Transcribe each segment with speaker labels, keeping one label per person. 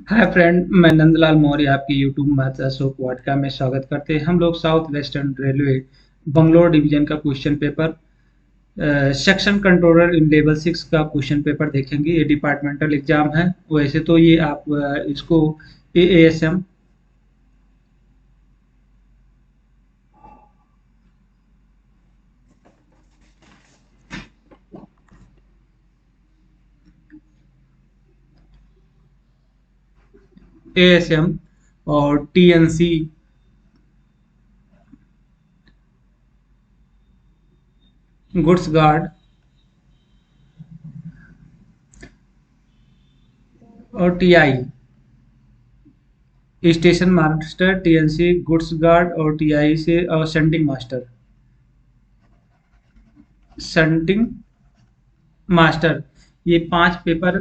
Speaker 1: Hi friend, मैं नंदलाल मौर्य आपकी YouTube माता शो वाटिका में स्वागत करते हैं। हम लोग south western railway Bangalore division का question paper section controller in level 6 का क्वेश्चन पेपर देखेंगे। ये डिपार्टमेंटल एग्जाम है। वैसे तो ये आप इसको एएसएम एएसएम और टीएनसी गुड्स गार्ड और TI station master, TNC goods guard और टीआई से और सेंडिंग मास्टर, सेंडिंग मास्टर, ये 5 पेपर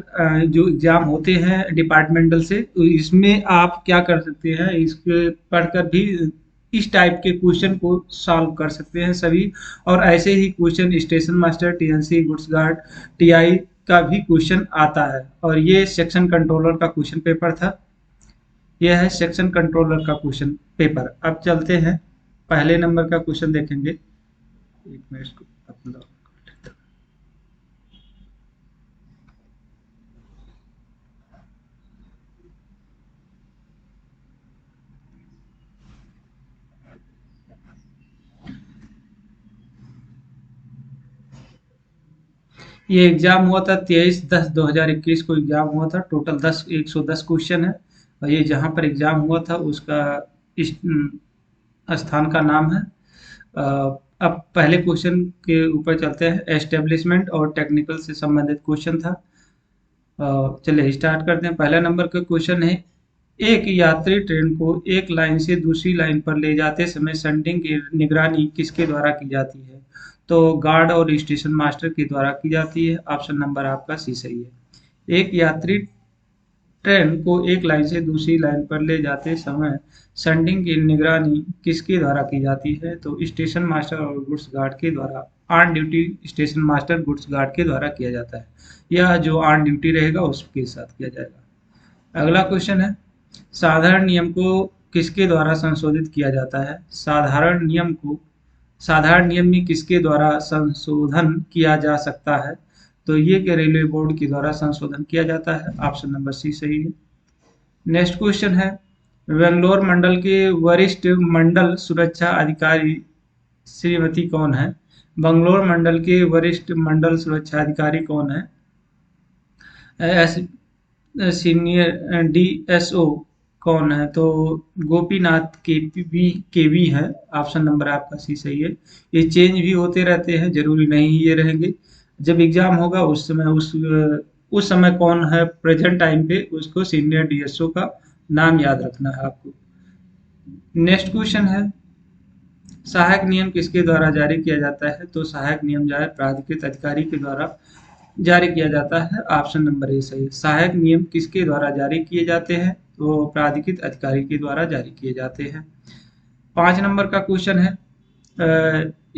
Speaker 1: जो एग्जाम होते हैं डिपार्टमेंटल से, तो इसमें आप क्या कर सकते हैं, इसके पढ़कर भी इस टाइप के क्वेश्चन को सॉल्व कर सकते हैं सभी। और ऐसे ही question station master, TNC goods guard, TI का भी क्वेश्चन आता है। और ये सेक्शन कंट्रोलर का क्वेश्चन पेपर था। यह है सेक्शन कंट्रोलर का क्वेश्चन पेपर। अब चलते हैं, पहले नंबर का क्वेश्चन देखेंगे। एक मिनट को अपलोड। ये एग्जाम हुआ था 23/10/2021 को एग्जाम हुआ था। टोटल 110 क्वेश्चन है। और ये जहाँ पर एग्जाम हुआ था उसका इस स्थान का नाम है। अब पहले क्वेश्चन के ऊपर चलते हैं। एस्टेब्लिशमेंट और टेक्निकल से संबंधित क्वेश्चन था। चलिए स्टार्ट करते हैं। पहला नंबर का क्वेश्चन है, एक यात्री ट्रेन को एक लाइन से दूसरी लाइन पर ले जाते समय सेंडिंग की निगरानी किसके द्वारा की जाती है? तो गार्ड और स्टेशन मास्टर के द्वारा की जाती है। ऑप्शन नंबर आपका सी सही है। एक यात्री ट्रेन को एक लाइन से दूसरी लाइन पर ले जाते समय सेंडिंग की निगरानी किसके द्वारा की जाती है? तो स्टेशन मास्टर और गुड्स गार्ड के द्वारा। On duty station master goods guard के द्वारा किया जाता है। यह जो ऑन ड्यूटी रहेगा उसके साथ किया जाएगा। अगला क्वेश्चन है, साधारण नियम को किसके द्वारा संशोधित किया जाता है? साधारण नियम में किसके द्वारा संशोधन किया जा सकता है? तो ये कि रेलवे बोर्ड के द्वारा संशोधन किया जाता है। ऑप्शन नंबर सी सही है। नेक्स्ट क्वेश्चन है, बेंगलोर मंडल के वरिष्ठ मंडल सुरक्षा अधिकारी श्रीमती कौन है? बंगलोर मंडल के वरिष्ठ मंडल सुरक्षा अधिकारी कौन है? एस सीनियर डीएसओ कौन है? तो गोपीनाथ केवी है। ऑप्शन नंबर आपका सी सही है। ये चेंज भी होते रहते हैं, जरूरी नहीं ये रहेंगे। जब एग्जाम होगा उस समय कौन है प्रेजेंट टाइम पे, उसको सीनियर डीएसओ का नाम याद रखना है आपको। नेक्स्ट क्वेश्चन है, सहायक नियम किसके द्वारा जारी किया जाता है? तो सहायक नियम जो है प्राधिकृत अधिकारी के द्वारा जारी किया जाता है। ऑप्शन नंबर ए सही। सहायक नियम किसके द्वारा जारी किए जाते हैं? तो प्राधिकृत अधिकारी के द्वारा जारी किए जाते हैं। 5 नंबर का क्वेश्चन है,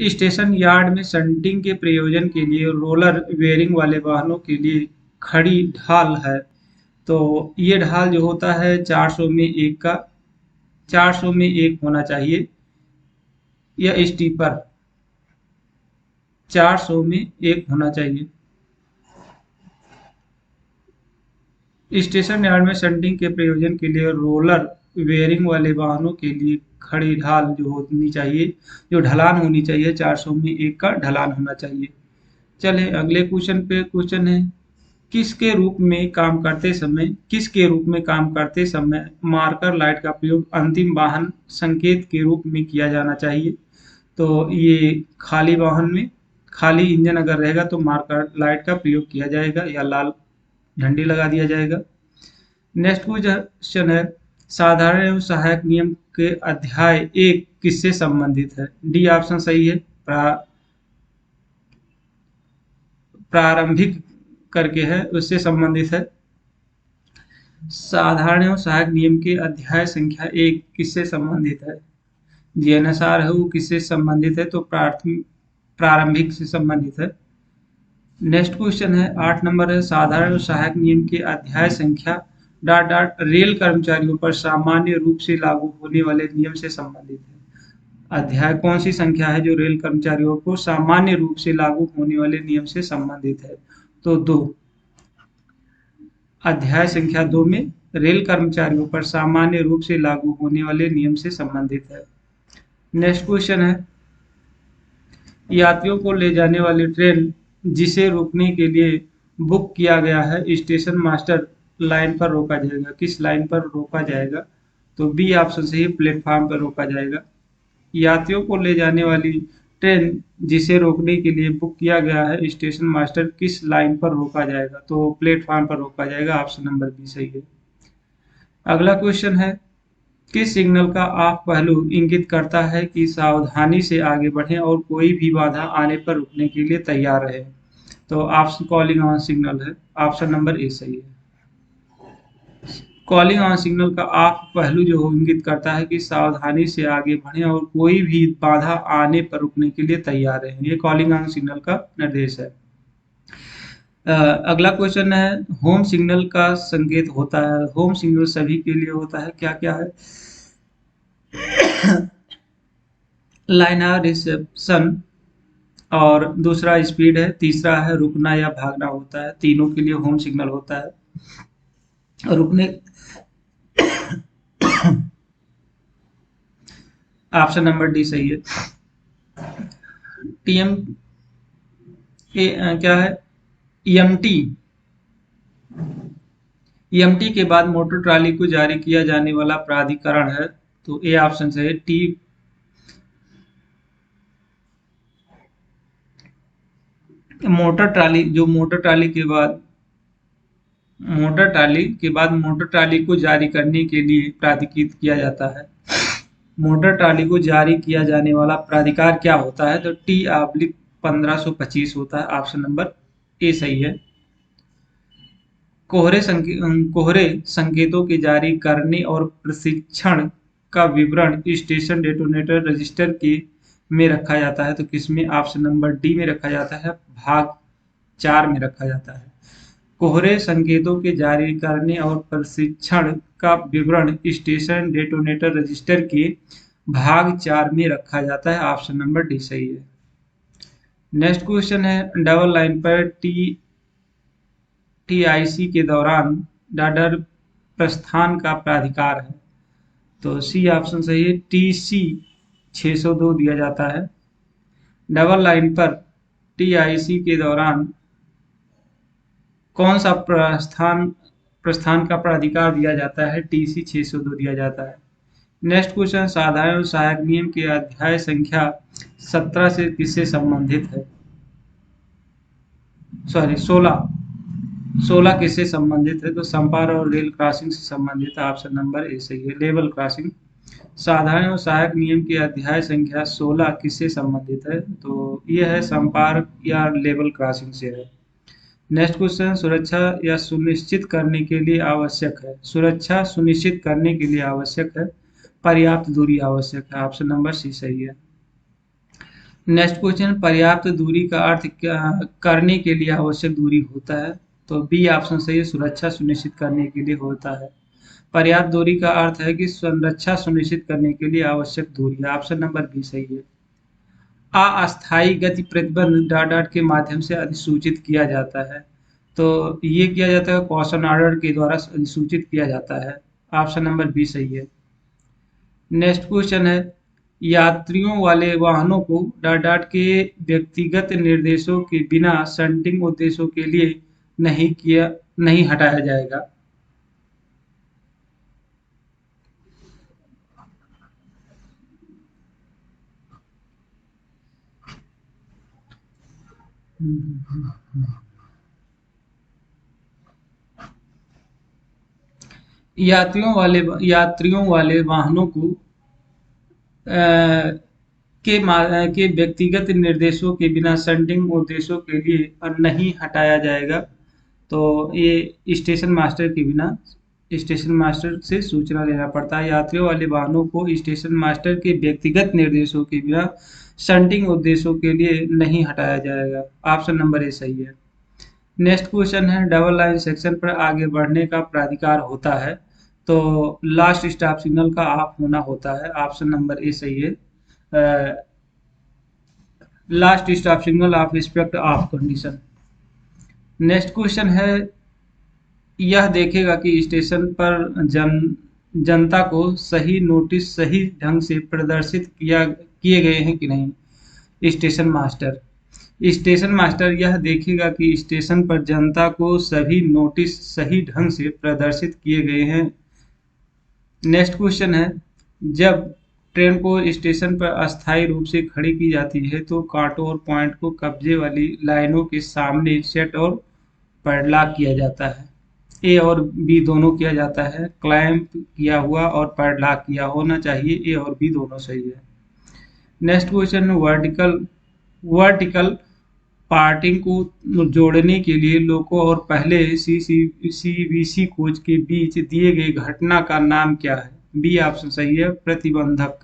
Speaker 1: स्टेशन यार्ड में शंटिंग के प्रयोजन के लिए रोलर बेयरिंग वाले वाहनों के लिए खड़ी ढाल है। तो ये ढाल जो होता है 400 में एक का 400 में एक होना चाहिए। यह स्टीपर 400 में एक होना चाहिए। स्टेशन यार्ड में शंटिंग के प्रयोजन के लिए रोलर बेयरिंग वाले वाहनों के लिए खड़ी ढाल जो होनी चाहिए, जो ढलान होनी चाहिए, 400 में एक का ढलान होना चाहिए। चले अगले क्वेश्चन पे। क्वेश्चन है, किसके रूप में काम करते समय मार्कर लाइट का प्रयोग अंतिम वाहन संकेत के रूप में किया जाना चाहिए? तो ये खाली वाहन में, खाली इंजन अगर रहेगा तो मार्कर लाइट का प्रयोग किया जाएगा या लाल झंडी लगा दिया जाएगा। नेक्स्ट क्वेश्चन है, साधारण एवं सहायक नियम के अध्याय 1 किससे संबंधित है? डी ऑप्शन सही है। प्रारंभिक करके है, उससे संबंधित है। साधारण एवं सहायक नियम के अध्याय संख्या 1 किससे संबंधित है? जीएनएसआर है वो किससे संबंधित है? तो प्रारंभिक से संबंधित है। नेक्स्ट क्वेश्चन है 8 नंबर है, साधारण और सहायक नियम के अध्याय संख्या डॉट डॉट रेल कर्मचारियों पर सामान्य रूप से लागू होने वाले नियम से संबंधित है। अध्याय कौन सी संख्या है जो रेल कर्मचारियों को सामान्य रूप से लागू होने वाले नियम से संबंधित है? तो 2। अध्याय संख्या 2 में रेल कर्मचारियों पर सामान्य रूप से लागू होने वाले नियम से संबंधित है। नेक्स्ट क्वेश्चन है, यात्रियों को ले जाने वाली ट्रेन जिसे रुकने के लिए बुक किया गया है, स्टेशन मास्टर लाइन पर रोका जाएगा। किस लाइन पर रोका जाएगा? तो बी ऑप्शन सही है, प्लेटफॉर्म पर रोका जाएगा। यात्रियों को ले जाने वाली ट्रेन जिसे रोकने के लिए बुक किया गया है, स्टेशन मास्टर किस लाइन पर रोका जाएगा? तो प्लेटफॉर्म पर रोका जाएगा। ऑप्शन नंबर बी सही है। अगला क्वेश्चन है, किस सिग्नल का ऑफ पहलू इंगित करता है कि सावधानी से आगे बढ़ें और कोई भी बाधा आने पर रुकने के लिए तैयार रहे? तो ऑप्शन कॉलिंग ऑन सिग्नल है। ऑप्शन नंबर ए सही है। कॉलिंग ऑन सिग्नल का ऑफ पहलू जो इंगित करता है कि सावधानी से आगे बढ़ें और कोई भी बाधा आने पर रुकने के लिए तैयार रहें। ये कॉलिंग ऑन सिग्नल का निर्देश है। अगला क्वेश्चन है, होम सिग्नल का संकेत होता है। होम सिग्नल सभी के लिए होता है, क्या क्या है? लाइनर रिसेप्शन, और दूसरा स्पीड है, तीसरा है रुकना या भागना होता है। तीनों के लिए होम सिग्नल होता है। रुकने ऑप्शन नंबर डी सही है। टीएम क्या है? ईएमटी। ईएमटी के बाद मोटर ट्रॉली को जारी किया जाने वाला प्राधिकरण है। तो ए ऑप्शन से है, टी। मोटर ट्रॉली जो मोटर ट्रॉली के बाद मोटर ट्रॉली को जारी करने के लिए प्राधिकृत किया जाता है। मोटर ट्रॉली को जारी किया जाने वाला प्राधिकार क्या होता है? तो T/1525 होता है। ऑप्शन नंबर ए सही है। कोहरे संकेतों के जारी करने और प्रशिक्षण का विवरण स्टेशन डेटोनेटर रजिस्टर के में रखा जाता है। तो किसमें? ऑप्शन नंबर डी में रखा जाता है, भाग 4 में रखा जाता है। कोहरे संकेतों के जारी करने और प्रशिक्षण का विवरण स्टेशन डेटोनेटर रजिस्टर के भाग 4 में रखा जाता है। ऑप्शन नंबर डी सही है। नेक्स्ट क्वेश्चन है, डबल लाइन पर टीआईसी के दौरान डाडर प्रस्थान का प्राधिकार है। तो सी ऑप्शन सही है, टीसी 602 दिया जाता है। डबल लाइन पर टीआईसी के दौरान कौन सा प्रस्थान का प्राधिकार दिया जाता है? टीसी 602 दिया जाता है। नेक्स्ट क्वेश्चन, साधारण और सहायक नियम के अध्याय संख्या 17 से किससे संबंधित है? सॉरी 16 किससे संबंधित है? तो संपार और रेल क्रॉसिंग से संबंधित है। ऑप्शन नंबर ए सही है, लेवल क्रॉसिंग। साधारण और सहायक नियम के अध्याय संख्या 16 किससे संबंधित है? तो यह है संपार या लेवल क्रॉसिंग से है। नेक्स्ट क्वेश्चन, सुरक्षा या सुनिश्चित करने के लिए आवश्यक है। सुरक्षा सुनिश्चित करने के लिए आवश्यक है, पर्याप्त दूरी आवश्यक है। ऑप्शन नंबर सी सही है। नेक्स्ट क्वेश्चन, पर्याप्त दूरी का अर्थ क्या करने के लिए आवश्यक दूरी होता है? तो बी ऑप्शन सही है, सुरक्षा सुनिश्चित करने के लिए होता है। पर्याप्त दूरी का अर्थ है कि संरक्षा सुनिश्चित करने के लिए आवश्यक दूरी। ऑप्शन नंबर बी सही है। अस्थायी गति प्रतिबंध डॉट के माध्यम से अधिसूचित किया जाता है। तो ये किया जाता है कॉशन ऑर्डर के द्वारा अधिसूचित किया जाता है। ऑप्शन नंबर बी सही है। नेक्स्ट क्वेश्चन है, यात्रियों वाले वाहनों को डॉट के व्यक्तिगत निर्देशों के बिना शंटिंग उद्देश्यों के लिए नहीं हटाया जाएगा। यात्रियों वाले वाहनों को के व्यक्तिगत निर्देशों के बिना शंटिंग उद्देश्यों के लिए नहीं हटाया जाएगा। तो ये स्टेशन मास्टर के बिना स्टेशन मास्टर से सूचना लेना पड़ता है। यात्रियों वाले वाहनों को स्टेशन मास्टर के व्यक्तिगत निर्देशों के बिना शंटिंग उद्देश्यों के लिए नहीं हटाया जाएगा। ऑप्शन नंबर ए सही है। नेक्स्ट क्वेश्चन है डबल लाइन सेक्शन पर आगे बढ़ने का प्राधिकार होता है, तो लास्ट स्टॉप सिग्नल का ऑफ होना होता है। ऑप्शन नंबर ए सही है। Last stop signal of respect of condition. Next question है यह देखेगा कि स्टेशन पर जनता को सही नोटिस सही ढंग से प्रदर्शित किए गए हैं कि नहीं। स्टेशन मास्टर यह देखेगा कि स्टेशन पर जनता को सभी नोटिस सही ढंग से प्रदर्शित किए गए हैं। नेक्स्ट क्वेश्चन है जब ट्रेन को स्टेशन पर अस्थायी रूप से खड़ी की जाती है तो कांटों और पॉइंट को कब्जे वाली लाइनों के सामने सेट और पैडलॉक किया जाता है। ए और बी दोनों किया जाता है। क्लैंप किया हुआ और पैडलॉक किया होना चाहिए। ए और बी दोनों सही है। नेक्स्ट क्वेश्चन वर्टिकल पार्टिंग को जोड़ने के लिए लोको और पहले सीबीसी कोच के बीच दिए गए घटना का नाम क्या है। बी ऑप्शन सही है, प्रतिबंधक।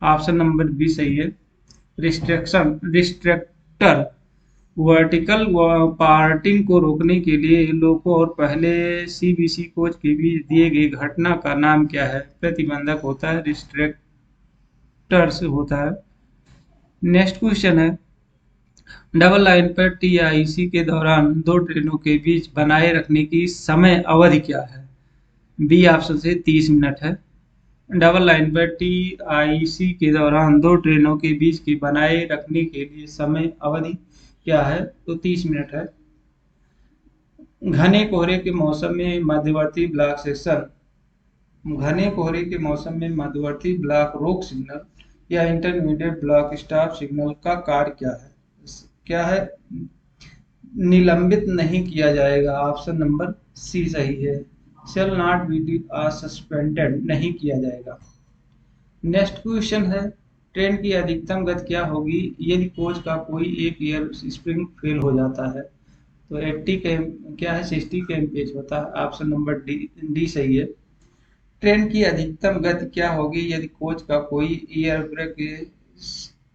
Speaker 1: ऑप्शन नंबर बी सही है, रिस्ट्रक्टर। वर्टिकल पार्टिंग को रोकने के लिए लोको और पहले सीबीसी कोच के बीच दिए गए घटना का नाम क्या है। प्रतिबंधक होता है, रिस्ट्रक्टर्स होता है। नेक्स्ट क्वेश्चन है डबल लाइन पर टीआईसी के दौरान दो ट्रेनों के बीच बनाए रखने की समय अवधि क्या है। बी ऑप्शन से 30 मिनट है। डबल लाइन पर टीआईसी के दौरान दो ट्रेनों के बीच की बनाए रखने के लिए समय अवधि क्या है, तो 30 मिनट है। घने कोहरे के मौसम में मध्यवर्ती ब्लॉक सेक्शन घने कोहरे के मौसम में मध्यवर्ती ब्लॉक रोक सिग्नल या इंटरमीडिएट ब्लॉक स्टॉप सिग्नल का कार्य क्या है, निलंबित नहीं किया जाएगा। ऑप्शन नंबर सी सही है, शेल नॉट बी सस्पेंडेड, नहीं किया जाएगा। नेक्स्ट क्वेश्चन है ट्रेन की अधिकतम गति क्या होगी यदि कोच का कोई एक ईयर स्प्रिंग फेल हो जाता है। तो 80 के क्या है, 60 kmph होता है। ऑप्शन नंबर डी सही है। ट्रेन की अधिकतम गति क्या होगी यदि कोच का कोई एयर ब्रेक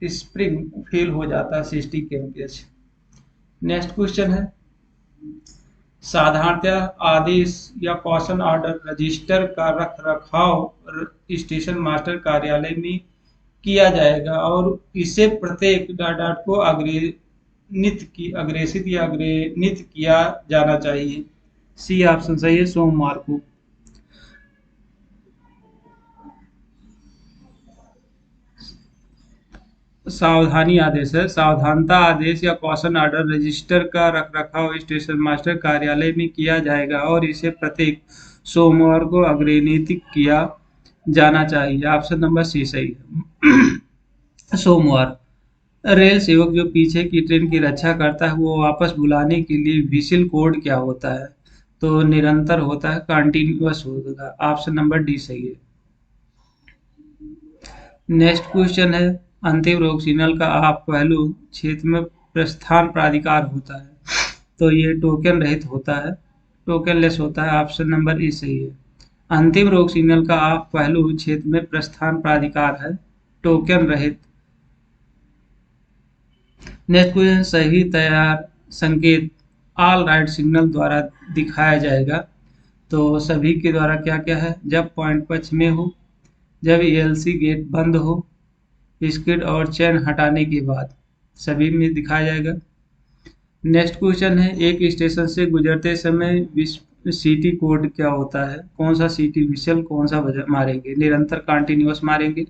Speaker 1: स्प्रिंग फेल हो जाता है, 60 kmph। नेक्स्ट क्वेश्चन है साधारणतः आदेश या कॉशन ऑर्डर रजिस्टर का रखरखाव स्टेशन मास्टर कार्यालय में किया जाएगा और इसे प्रत्येक डाट को अग्रेसित या अग्रेनित किया जाना चाहिए। सी ऑप्शन सही है, सोमवार को। सावधानी आदेश है। सावधानता आदेश या कॉशन ऑर्डर रजिस्टर का रखरखाव स्टेशन मास्टर कार्यालय में किया जाएगा और इसे प्रत्येक सोमवार को अग्रेनित किया जाना चाहिए। ऑप्शन नंबर सी सही है, सोमवार। रेल सेवक जो पीछे की ट्रेन की रक्षा करता है वो वापस बुलाने के लिए व्हिसिल कोड क्या होता है, तो निरंतर होता है, कंटिन्यूअस होगा। ऑप्शन नंबर डी सही है। नेक्स्ट क्वेश्चन है अंतिम रोक सिग्नल का आप पहलू क्षेत्र में प्रस्थान प्राधिकार होता है, तो ये टोकन रहित होता है, टोकनलेस होता है। ऑप्शन नंबर ए सही है। अंतिम रोक सिग्नल का आप पहलू क्षेत्र में प्रस्थान प्राधिकार है, टोकन रहित। नेक्स्ट क्वेश्चन सही तैयार संकेत ऑल राइट सिग्नल द्वारा दिखाया जाएगा, तो सभी के द्वारा क्या क्या है, जब पॉइंट पक्ष में हो, जब एलसी गेट बंद हो, स्किड और चैन हटाने के बाद, सभी में दिखाया जाएगा। नेक्स्ट क्वेश्चन है एक स्टेशन से गुजरते समय सीटी कोड क्या होता है, कौन सा सीटी विशल कौन सा मारेंगे, निरंतर कंटिन्यूअस मारेंगे।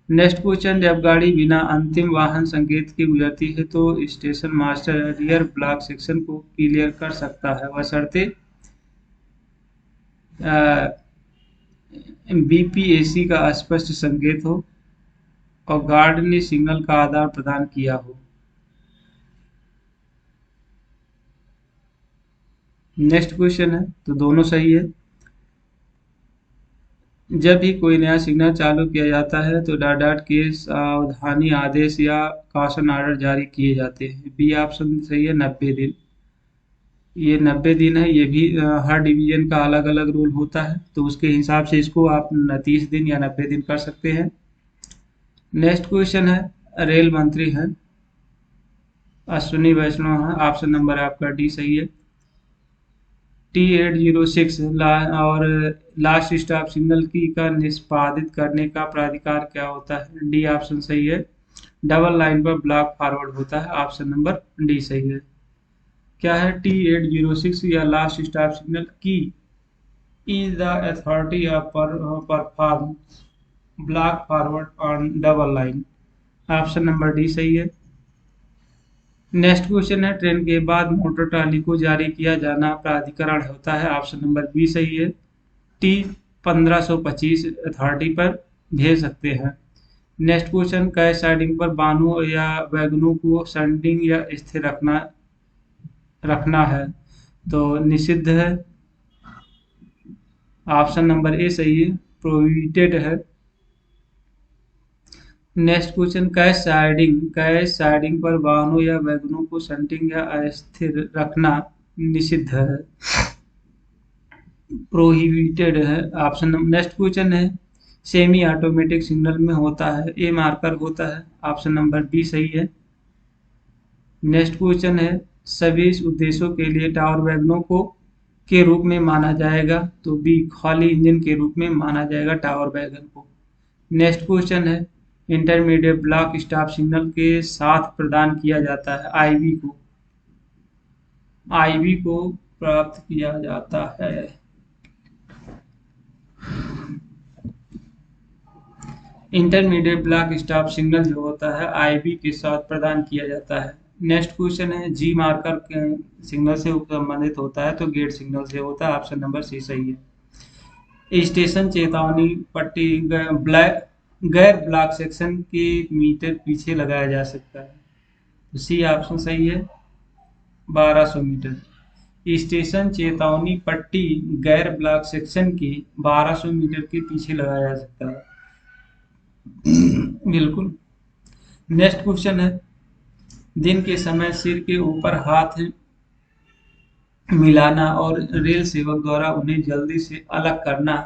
Speaker 1: नेक्स्ट क्वेश्चन जब गाड़ी बिना अंतिम वाहन संकेत के गुजरती है तो station master rear block section को क्लियर कर सकता है बशर्ते बीपीएसी का स्पष्ट संकेत हो और गार्ड ने सिग्नल का आदान प्रदान किया हो। नेक्स्ट क्वेश्चन है तो दोनों सही है। जब भी कोई नया सिग्नल चालू किया जाता है तो डाट के सावधानी आदेश या कॉशन ऑर्डर जारी किए जाते हैं। बी ऑप्शन सही है, 90 दिन। ये 90 दिन है, ये भी हर डिवीजन का अलग अलग रूल होता है, तो उसके हिसाब से इसको आप 30 दिन या 90 दिन कर सकते हैं। नेक्स्ट क्वेश्चन है रेल मंत्री हैं अश्विनी वैष्णव है। ऑप्शन नंबर आपका डी सही है। T806 और लास्ट स्टॉप सिग्नल की का निष्पादित करने का प्राधिकार क्या होता है? डी ऑप्शन सही है। डबल लाइन पर ब्लॉक फॉरवर्ड होता है। ऑप्शन नंबर डी सही है। क्या है T806 या लास्ट स्टॉप सिग्नल की is the authority of perform block forward on double line. Option number D सही है। नेक्स्ट क्वेश्चन है, ट्रेन के बाद मोटर ट्राली को जारी किया जाना प्राधिकरण होता है। ऑप्शन नंबर बी सही है। टी 1525 अथॉरिटी पर भेज सकते हैं। नेक्स्ट क्वेश्चन, कैश साइडिंग पर वाहनों या वैगनों को सैंडिंग या स्थिर रखना है तो निषिद्ध है। ऑप्शन नंबर ए सही है, प्रोहिबिटेड है। नेक्स्ट क्वेश्चन, कैश साइडिंग पर वाहनों या वैगनों को सैंडिंग या अस्थिर रखना निषिद्ध है, प्रोहिबिटेड है। ऑप्शन नेक्स्ट क्वेश्चन है, सेमी ऑटोमेटिक सिग्नल में होता है ए मार्कर होता है। ऑप्शन नंबर बी सही है। नेक्स्ट क्वेश्चन है, सभी उद्देश्यों के लिए टावर वैगनों को के रूप में माना जाएगा तो बी खाली इंजन के रूप में माना जाएगा टावर वैगन को। नेक्स्ट क्वेश्चन है, इंटरमीडिएट ब्लॉक स्टॉप सिग्नल के साथ प्रदान किया जाता है आईबी को प्राप्त किया जाता है। इंटरमीडिएट ब्लॉक स्टॉप सिग्नल जो होता है आईबी के साथ प्रदान किया जाता है। नेक्स्ट क्वेश्चन है, जी मार्कर के सिग्नल से संबंधित होता है तो गेट सिग्नल से होता है। ऑप्शन नंबर सी सही है। स्टेशन चेतावनी पट्टी गैर ब्लॉक सेक्शन के मीटर पीछे लगाया जा सकता है तो सी ऑप्शन सही है, 1200 मीटर। स्टेशन चेतावनी पट्टी गैर ब्लॉक सेक्शन के 1200 मीटर के पीछे लगाया जा सकता है। बिल्कुल। नेक्स्ट क्वेश्चन है, दिन के समय सिर के ऊपर हाथ मिलाना और रेल सेवक द्वारा उन्हें जल्दी से अलग करना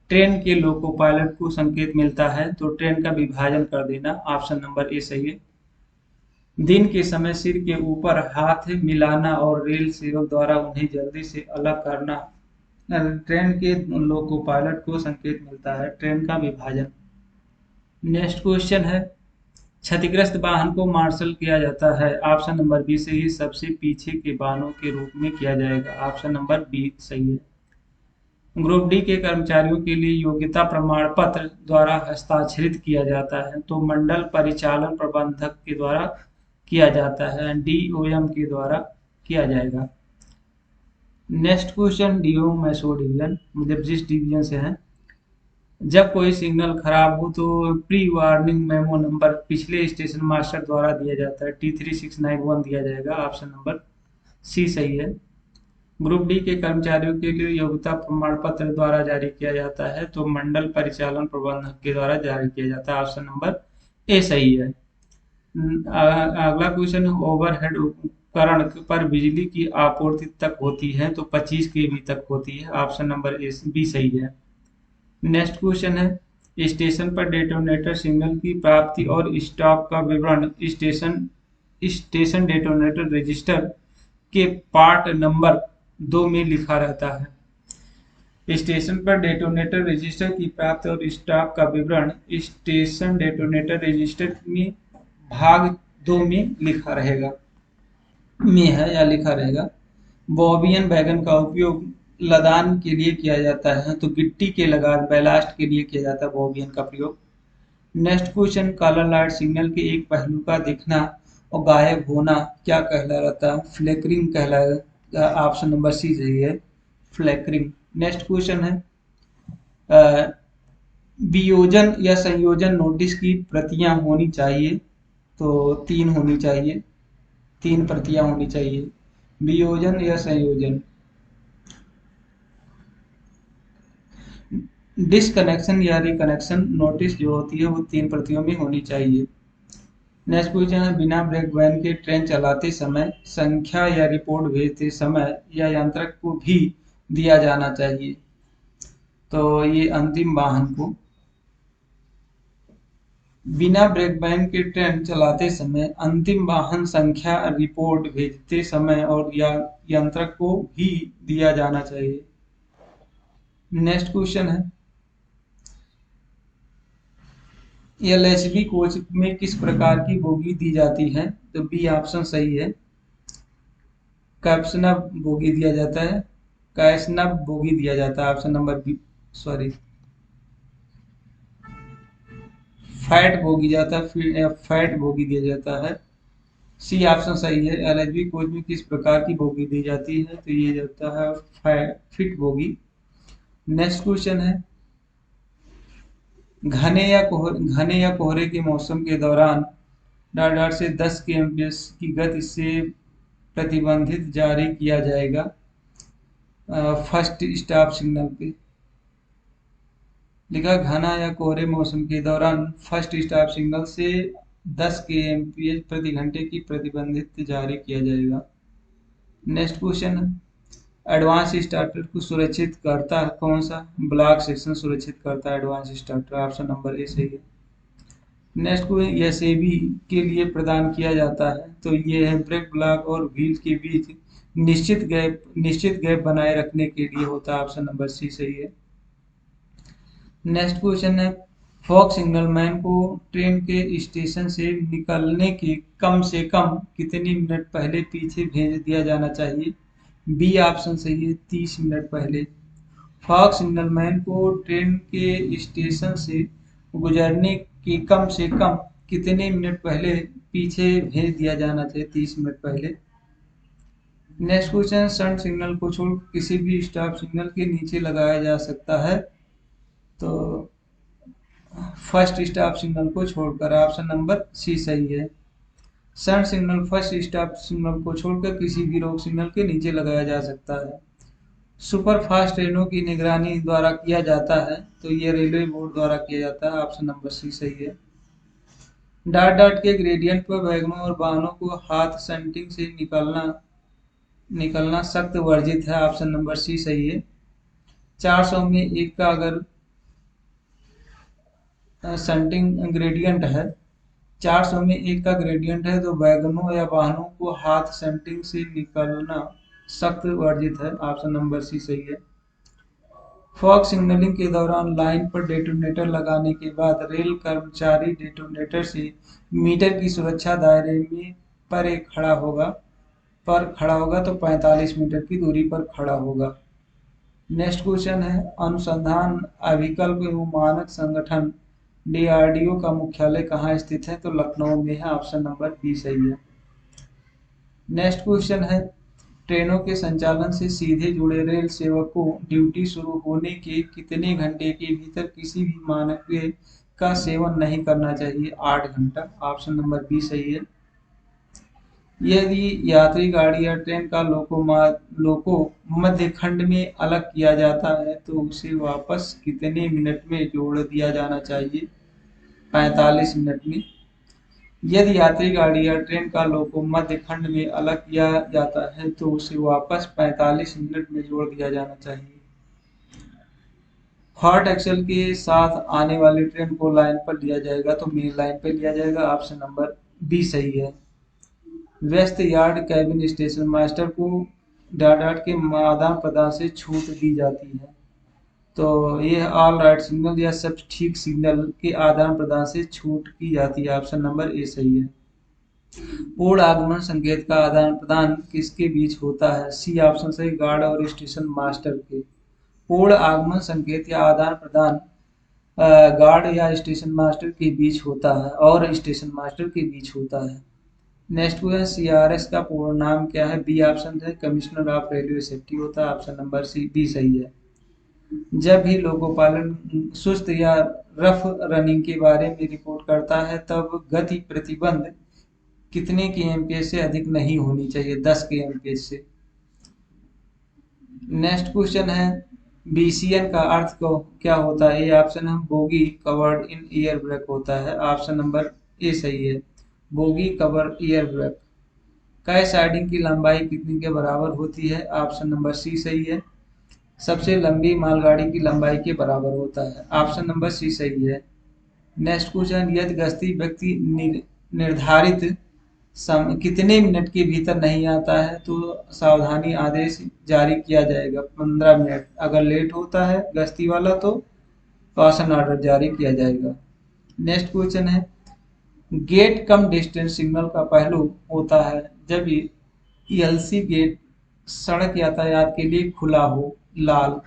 Speaker 1: ट्रेन के लोको पायलट को संकेत मिलता है तो ट्रेन का विभाजन कर देना। ऑप्शन नंबर ए सही है। दिन के समय सिर के ऊपर हाथ मिलाना और रेल सेवक द्वारा उन्हें जल्दी से अलग करना ट्रेन के लोको पायलट को संकेत मिलता है ट्रेन का विभाजन। नेक्स्ट क्वेश्चन है, क्षतिग्रस्त वाहन को मार्शल किया जाता है। ऑप्शन नंबर बी सही है, सबसे पीछे के वाहनों के रूप में किया जाएगा। ऑप्शन नंबर बी सही है। ग्रुप डी के कर्मचारियों के लिए योग्यता प्रमाण पत्र द्वारा हस्ताक्षरित किया जाता है तो मंडल परिचालन प्रबंधक के द्वारा किया जाता है, डीओएम के द्वारा किया जाएगा। नेक्स्ट क्वेश्चन, डीओ मैसो डिवीजन मतलब जिस डिवीजन से है, जब कोई सिग्नल खराब हो तो प्री वार्निंग मेमो नंबर पिछले स्टेशन मास्टर द्वारा दिया जाता है, T3691 दिया जाएगा। ऑप्शन नंबर सी सही है। ग्रुप डी के कर्मचारियों के लिए योग्यता प्रमाण पत्र द्वारा जारी किया जाता है तो मंडल परिचालन प्रबंधक के द्वारा जारी किया जाता है। ऑप्शन नंबर ए सही है। अगला क्वेश्चन है, ओवरहेड उपकरण पर बिजली की आपूर्ति तक होती है तो 25 केवी तक होती है। ऑप्शन नंबर ए बी सही है। नेक्स्ट क्वेश्चन है, स्टेशन पर डेटोनेटर सिग्नल की प्राप्ति और स्टॉप का विवरण स्टेशन डेटोनेटर रजिस्टर के पार्ट नंबर 2 में लिखा रहता है। स्टेशन पर डेटोनेटर रजिस्टर की प्राप्ति और स्टॉप का विवरण स्टेशन डेटोनेटर रजिस्टर में भाग 2 में लिखा रहेगा लिखा रहेगा। बॉबियन वैगन का उपयोग लदान के लिए किया जाता है तो गिट्टी के लगान बैलास्ट के लिए किया जाता है बॉबियन का प्रयोग। Next question, colour light signal के एक पहलू का दिखना और गायब होना क्या कहलाता है? फ्लिकरिंग कहलाएगा। ऑप्शन नंबर सी सही है, फ्लिकरिंग। नेक्स्ट क्वेश्चन है, वियोजन या संयोजन नोटिस की प्रतियां होनी चाहिए तो 3 होनी चाहिए, 3 प्रतियां होनी चाहिए। वियोजन या संयोजन, डिसकनेक्शन या रिकनेक्शन नोटिस जो होती है वो 3 प्रतियों में होनी चाहिए। नेक्स्ट क्वेश्चन है, बिना ब्रेक वैन के ट्रेन चलाते समय संख्या या रिपोर्ट भेजते समय या यंत्रक को भी दिया जाना चाहिए तो ये अंतिम वाहन को बिना ब्रेक बैंड के ट्रेन चलाते समय अंतिम वाहन संख्या रिपोर्ट भेजते समय और यंत्रक को भी दिया जाना चाहिए। नेक्स्ट क्वेश्चन है, एलएचबी कोच में किस प्रकार की बोगी दी जाती है? तो बी ऑप्शन सही है, कैप्सनब बोगी दिया जाता है, कैसनब बोगी दिया जाता है। Option number B, sorry, fat बोगी जाता है, फैट बोगी दिया जाता है। सी ऑप्शन सही है, एलएचबी कोच में किस प्रकार की बोगी दी जाती है? तो ये जाता है फिट बोगी। नेक्स्ट क्वेश्चन है, घने या कोहरे के मौसम के दौरान डाट डाट से 10 kmph की गति से प्रतिबंधित जारी किया जाएगा फर्स्ट स्टॉप सिग्नल पे। लिखा, घना या कोहरे मौसम के दौरान फर्स्ट स्टॉप सिग्नल से 10 kmph प्रति घंटे की प्रतिबंधित जारी किया जाएगा। नेक्स्ट क्वेश्चन, एडवांस स्टार्टर को सुरक्षित करता है कौन सा? ब्लॉक सेक्शन सुरक्षित करता है advance starter. Option number A सही है। नेक्स्ट क्वेश्चन, एसएबी के लिए प्रदान किया जाता है? तो ये है ब्रेक ब्लॉक और व्हील के बीच निश्चित गैप बनाए रखने के लिए होता है। ऑप्शन नंबर सी सही है। नेक्स्ट क्वेश्चन है, फॉग सिग्नल मैन को ट्रेन के स्टेशन से निकलने के कम से कम कितने मिनट पहले पीछे भेज दिया जाना चाहिए? बी ऑप्शन सही है, 30 मिनट पहले। फॉग सिग्नल मैन को ट्रेन के स्टेशन से गुजरने के कम से कम कितने मिनट पहले पीछे भेज दिया जाना चाहिए? 30 मिनट पहले। नेक्स्ट क्वेश्चन, सन सिग्नल को छोड़ किसी भी स्टॉप सिग्नल के नीचे लगाया जा सकता है? तो फर्स्ट स्टॉप सिग्नल को छोड़कर। ऑप्शन नंबर सी सही है, सन सिग्नल फर्स्ट स्टॉप सिग्नल को छोड़कर किसी भी रोक सिग्नल के नीचे लगाया जा सकता है। सुपर फास्ट ट्रेनों की निगरानी द्वारा किया जाता है? तो ये रेलवे बोर्ड द्वारा किया जाता है। ऑप्शन नंबर सी सही है। डाट डाट के ग्रेडियंट पर वैगनों और वाहनों को हाथ सेंटिंग से निकलना सख्त वर्जित है। ऑप्शन नंबर सी सही है। 400 में एक का अगर सेंटिंग ग्रेडियंट है, 400 में एक का ग्रेडियंट है, तो वैगनों या वाहनों को हाथ सेंटिंग से निकलना सख्त वर्जित है। ऑप्शन नंबर सी सही है। फॉग सिग्नलिंग के दौरान लाइन पर डेटोनेटर लगाने के बाद रेल कर्मचारी डेटोनेटर से मीटर की सुरक्षा दायरे में पर खड़ा होगा तो 45 मीटर की दूरी पर खड़ा होगा। नेक्स्ट क्वेश्चन है, अनुसंधान अभिकल्प एवं मानक संगठन डीआरडीओ का मुख्यालय कहाँ स्थित है? तो लखनऊ में है। ऑप्शन नंबर बी सही है। नेक्स्ट क्वेश्चन है, ट्रेनों के संचालन से सीधे जुड़े रेल सेवक को ड्यूटी शुरू होने के कितने घंटे के भीतर किसी भी मानक पेय का सेवन नहीं करना चाहिए? 8 घंटा। ऑप्शन नंबर बी सही है। यदि यात्री गाड़ी या ट्रेन का लोको मध्य खंड में अलग किया जाता है तो उसे वापस कितने मिनट में जोड़ दिया जाना चाहिए? 45 मिनट में। यदि यात्री गाड़ी या ट्रेन का लोको मध्य खंड में अलग किया जाता है तो उसे वापस 45 मिनट में जोड़ दिया जाना चाहिए। हॉट एक्सल के साथ आने वाली ट्रेन को लाइन पर लिया जाएगा तो मेन लाइन पर लिया जाएगा। ऑप्शन नंबर बी सही है। व्यस्त यार्ड कैबिन स्टेशन मास्टर को डाट के आदान प्रदान से छूट दी जाती है? तो ये ऑल राइट सिग्नल या सब ठीक सिग्नल के आदान प्रदान से छूट की जाती है। ऑप्शन नंबर ए सही है। पूर्ण आगमन संकेत का आदान प्रदान किसके बीच होता है? सी ऑप्शन सही, गार्ड और स्टेशन मास्टर के। पूर्ण आगमन संकेत या आदान प्रदान गार्ड या स्टेशन मास्टर के बीच होता है और स्टेशन मास्टर के बीच होता है। नेक्स्ट क्वेश्चन, सीआरएस का पूर्ण नाम क्या है? बी ऑप्शन है, कमिश्नर ऑफ रेलवे सेफ्टी होता है। ऑप्शन नंबर सी बी सही है। जब भी लोको पायलट सुस्त या रफ रनिंग के बारे में रिपोर्ट करता है तब गति प्रतिबंध कितने kmph से अधिक नहीं होनी चाहिए? 10 kmph से। नेक्स्ट क्वेश्चन है, बीसीएन का अर्थ क्या होता है? ए ऑप्शन है, bogie covered in air brake होता है। ऑप्शन नंबर ए सही है, बोगी कवर्ड एयर ब्रेक। कै साइडिंग की लंबाई कितनी के बराबर होती है? ऑप्शन नंबर सी सही है, सबसे लंबी मालगाड़ी की लंबाई के बराबर होता है। ऑप्शन नंबर सी सही है। नेक्स्ट क्वेश्चन, यदि गश्ती व्यक्ति निर्धारित कितने मिनट के भीतर नहीं आता है तो सावधानी आदेश जारी किया जाएगा। 15 मिनट। अगर लेट होता है गश्ती वाला तो कॉशन ऑर्डर जारी किया जाएगा। नेक्स्ट क्वेश्चन है, गेट कम डिस्टेंस सिग्नल का पहलू होता है जब एलसी गेट सड़क यातायात के लिए खुला हो। लाल।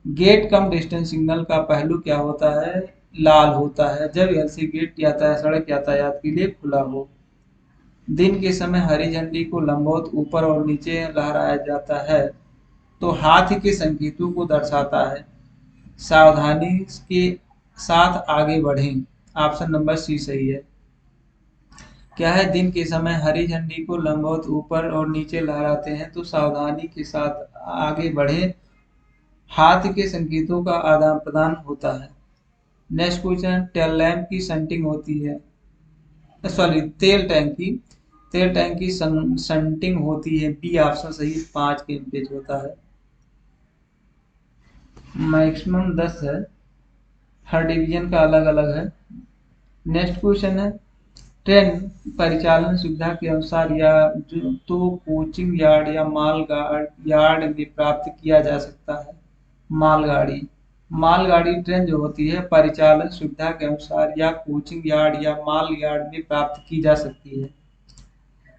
Speaker 1: गेट कम डिस्टेंस सिग्नल का पहलू क्या होता है? लाल होता है जब एलसी गेट सड़क यातायात के लिए खुला हो। दिन के समय हरी झंडी को लंबवत ऊपर और नीचे लहराया जाता है तो हाथ के संकेतों को दर्शाता है। सावधानी के साथ आगे बढ़ें। ऑप्शन नंबर सी सही है। क्या है? दिन के समय हरी झंडी को लंबवत ऊपर और नीचे लहराते हैं तो सावधानी के साथ आगे बढ़ें, हाथ के संकेतों का आदान प्रदान होता है। नेक्स्ट क्वेश्चन, टेल लैंप की शंटिंग होती है, सॉरी तेल टैंक की शंटिंग होती है। बी ऑप्शन सही, 5 के एम्पेज होता है। मैक्सिमम 10 है, हर डिवीजन का अलग अलग है। नेक्स्ट क्वेश्चन है, ट्रेन परिचालन सुविधा के अनुसार या जो तो कोचिंग यार्ड या माल यार्ड में प्राप्त किया जा सकता है। मालगाड़ी। मालगाड़ी ट्रेन जो होती है परिचालन सुविधा के अनुसार या कोचिंग यार्ड या माल यार्ड में प्राप्त की जा सकती है।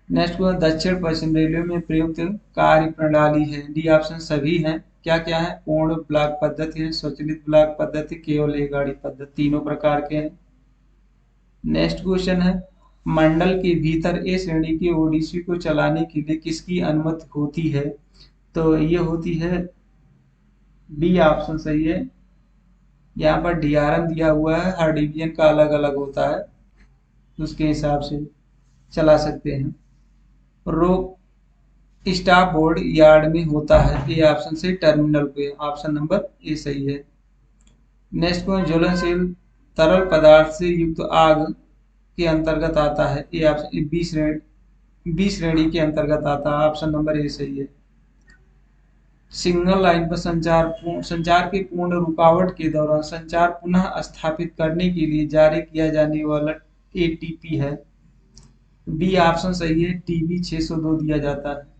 Speaker 1: नेक्स्ट क्वेश्चन, दक्षिण पश्चिम रेलवे में प्रयुक्त कार्य प्रणाली है। डी ऑप्शन सभी हैं। क्या क्या है? पूर्ण ब्लॉक पद्धति है, स्वचालित ब्लॉक पद्धति, केवल एक गाड़ी पद्धति, तीनों प्रकार के हैं। नेक्स्ट क्वेश्चन है, मंडल के भीतर ए श्रेणी की ओडीसी को चलाने के लिए किसकी अनुमति होती है? तो ये होती है, बी ऑप्शन सही है। यहाँ पर डीआरएम दिया हुआ है, हर डिवीजन का अलग अलग होता है, उसके हिसाब से चला सकते हैं। रोक स्टाफ बोर्ड यार्ड में होता है। ए ऑप्शन से टर्मिनल पे, ऑप्शन नंबर ए सही है। नेक्स्ट क्वेश्चन, ज्वलनशील तरल पदार्थ से युक्त आग के अंतर्गत आता है। ए ऑप्शन बी श्रेणी के अंतर्गत आता है, ऑप्शन नंबर ए सही है। सिग्नल लाइन पर संचार की पूर्ण रुकावट के दौरान संचार पुनः स्थापित करने के लिए जारी किया जाने वाला एटीपी है। बी ऑप्शन सही है, टीबी 602 दिया जाता है।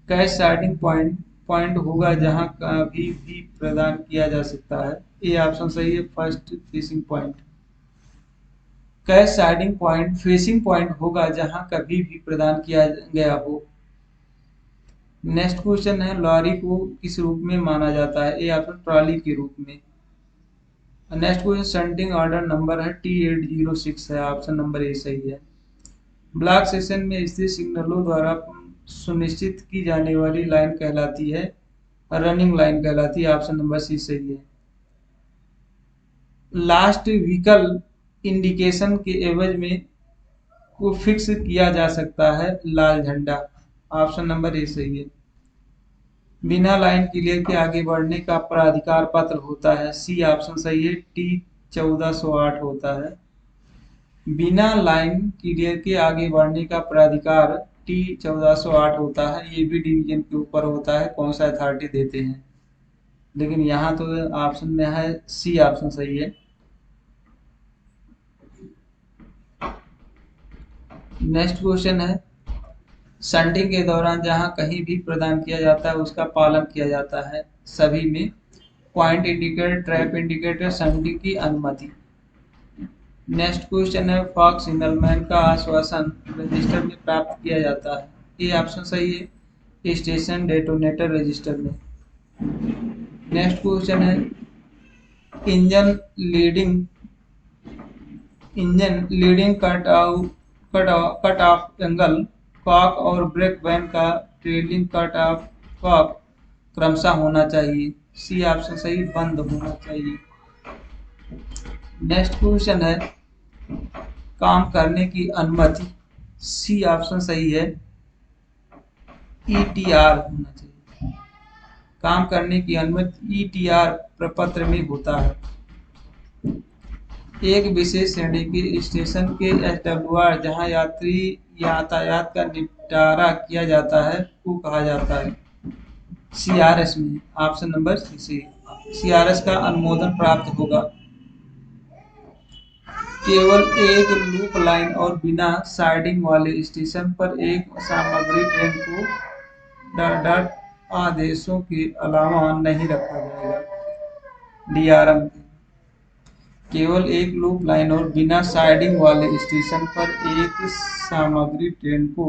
Speaker 1: कैश स्टार्टिंग पॉइंट होगा जहां कभी भी प्रदान किया जा सकता है। ए ऑप्शन सही है, first facing point. Cash starting point facing point होगा जहां कभी भी प्रदान किया गया हो। नेक्स्ट क्वेश्चन है, लॉरी को किस रूप में माना जाता है? ए ऑप्शन ट्रॉली के रूप में। Next question, shunting order number है T806 है, ऑप्शन नंबर ए सही है। ब्लॉक सेशन में स्थित सिग्नलों द्वारा सुनिश्चित की जाने वाली लाइन कहलाती है, रनिंग लाइन कहलाती है, ऑप्शन नंबर सी सही है। लास्ट व्हीकल इंडिकेशन के एवज में को फिक्स किया जा सकता है लाल झंडा, ऑप्शन नंबर ए सही है। बिना लाइन क्लियर के आगे बढ़ने का प्राधिकार पत्र होता है। सी ऑप्शन सही है, T1408 होता है। बिना लाइन क्लियर के आगे बढ़ने का प्राधिकार T1408 होता है। ये भी डिवीजन के ऊपर होता है कौन सा अथॉरिटी देते हैं, लेकिन यहाँ तो ऑप्शन में है सी ऑप्शन सही है। नेक्स्ट क्वेश्चन है, शंटिंग के दौरान जहां कहीं भी प्रदान किया जाता है उसका पालन किया जाता है सभी में। Point indicator, trap indicator, shunting की अनुमति। नेक्स्ट क्वेश्चन है, फॉग सिग्नलमैन का आश्वासन रजिस्टर में प्राप्त किया जाता है। ये ऑप्शन सही है, स्टेशन डेटोनेटर रजिस्टर में। नेक्स्ट क्वेश्चन है, engine leading cut off angle Kock और ब्रेक वैन का ट्रेलिंग कट ऑफ कॉक क्रमशः होना चाहिए। सी ऑप्शन सही, बंद होना चाहिए। नेक्स्ट क्वेश्चन है, काम करने की अनुमति। सी ऑप्शन सही है, ETR होना चाहिए। काम करने की अनुमति ETR प्रपत्र में होता है। एक विशेष श्रेणी के स्टेशन के SWR जहां यात्री यातायात का निपटारा किया जाता है को कहा जाता है CRS में, ऑप्शन नंबर सी। CRS का अनुमोदन प्राप्त होगा। केवल एक लूप लाइन और बिना साइडिंग वाले स्टेशन पर एक सामग्री ट्रेन को डॉट आदेशों के अलावा नहीं रखा जाएगा। डीआरएम केवल एक लूप लाइन और बिना साइडिंग वाले स्टेशन पर एक सामग्री ट्रेन को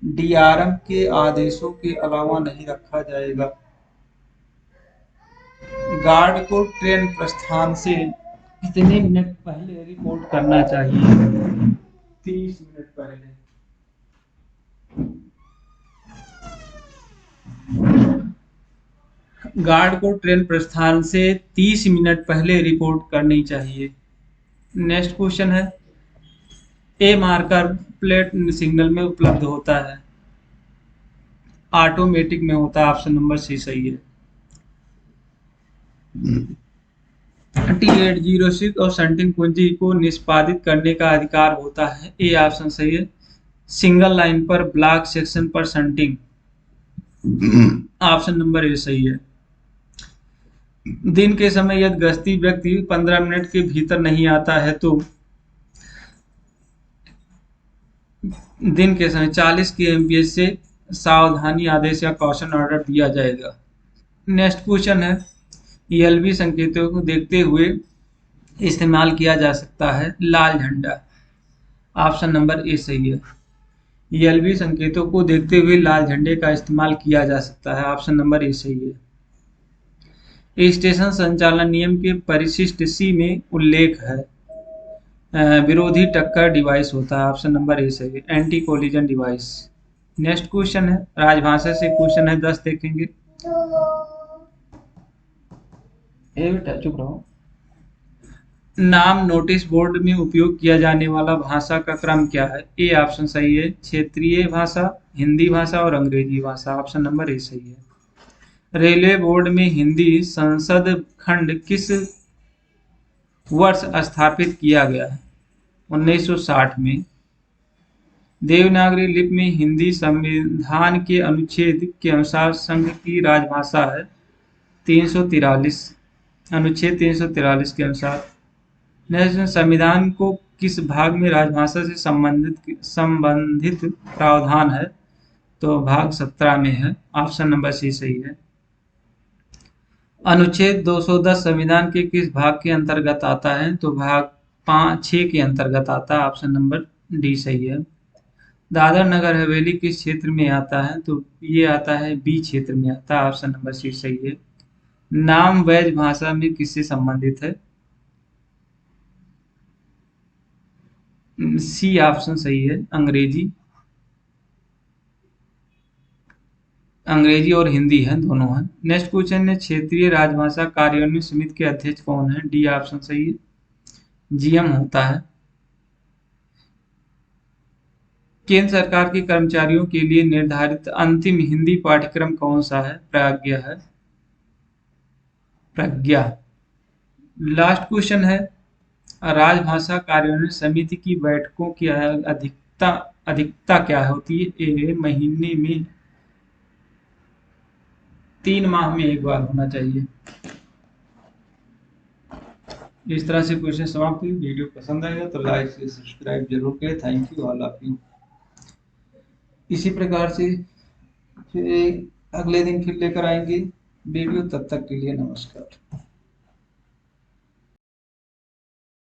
Speaker 1: डीआरएम के आदेशों के अलावा नहीं रखा जाएगा। गार्ड को ट्रेन प्रस्थान से कितने मिनट पहले रिपोर्ट करना चाहिए? 30 मिनट पहले। गार्ड को ट्रेन प्रस्थान से 30 मिनट पहले रिपोर्ट करनी चाहिए। नेक्स्ट क्वेश्चन है, ए मार्कर प्लेट सिग्नल में उपलब्ध होता है, ऑटोमेटिक में होता है। ऑप्शन नंबर सी सही है। T806 और शंटिंग कुंजी को निष्पादित करने का अधिकार होता है। ए ऑप्शन सही है। सिंगल लाइन पर ब्लॉक सेक्शन पर शंटिंग, ऑप्शन नंबर ए सही है। दिन के समय यदि गश्ती व्यक्ति 15 मिनट के भीतर नहीं आता है तो दिन के समय 40 kmph से सावधानी आदेश या कॉशन ऑर्डर दिया जाएगा। नेक्स्ट क्वेश्चन है, एलवी संकेतों को देखते हुए इस्तेमाल किया जा सकता है लाल झंडा, ऑप्शन नंबर ए सही है। एलवी संकेतों को देखते हुए लाल झंडे का इस्तेमाल किया जा सकता है, ऑप्शन नंबर ए सही है। स्टेशन संचालन नियम के परिशिष्ट सी में उल्लेख है, विरोधी टक्कर डिवाइस होता है, ऑप्शन नंबर ए सही है। Anti collision device. Next question है, राजभाषा से क्वेश्चन है 10 देखेंगे। बेटा चुप रहो। नाम नोटिस बोर्ड में उपयोग किया जाने वाला भाषा का क्रम क्या है? ए ऑप्शन सही है। क्षेत्रीय भाषा, हिंदी भाषा और अंग्रेजी भाषा, ऑप्शन नंबर ए सही है। रेलवे बोर्ड में हिंदी संसद खंड किस वर्ष स्थापित किया गया है? 1960 में। देवनागरी लिपि में हिंदी संविधान के अनुच्छेद के अनुसार संघ की राजभाषा है। 343 अनुच्छेद 343 के अनुसार। संविधान को किस भाग में राजभाषा से संबंधित प्रावधान है? तो भाग 17 में है, ऑप्शन नंबर सी सही है। अनुच्छेद 210 संविधान के किस भाग के अंतर्गत आता है? तो भाग 6 के अंतर्गत आता है, ऑप्शन नंबर डी सही है। दादर नगर हवेली किस क्षेत्र में आता है? तो ये आता है बी क्षेत्र में आता है, ऑप्शन नंबर सी सही है। नाम वैज भाषा में किससे संबंधित है? सी ऑप्शन सही है, अंग्रेजी। अंग्रेजी और हिंदी है, दोनों है। नेक्स्ट क्वेश्चन है, क्षेत्रीय राजभाषा कार्यान्वयन समिति के अध्यक्ष कौन है? डी ऑप्शन सही है, जीएम होता है। केंद्र सरकार के कर्मचारियों के लिए निर्धारित अंतिम हिंदी पाठ्यक्रम कौन सा है? प्रज्ञा है, प्रज्ञा। लास्ट क्वेश्चन है, राजभाषा कार्यान्वयन समिति की बैठकों की अधिकता क्या होती है? ए महीने में 3 माह में एक बार होना चाहिए। इस तरह से क्वेश्चन समाप्त हुई। वीडियो पसंद आएगा तो लाइक से सब्सक्राइब जरूर करें। Thank you all of you. इसी प्रकार से फिर अगले दिन फिर लेकर आएंगे वीडियो, तब तक के लिए नमस्कार।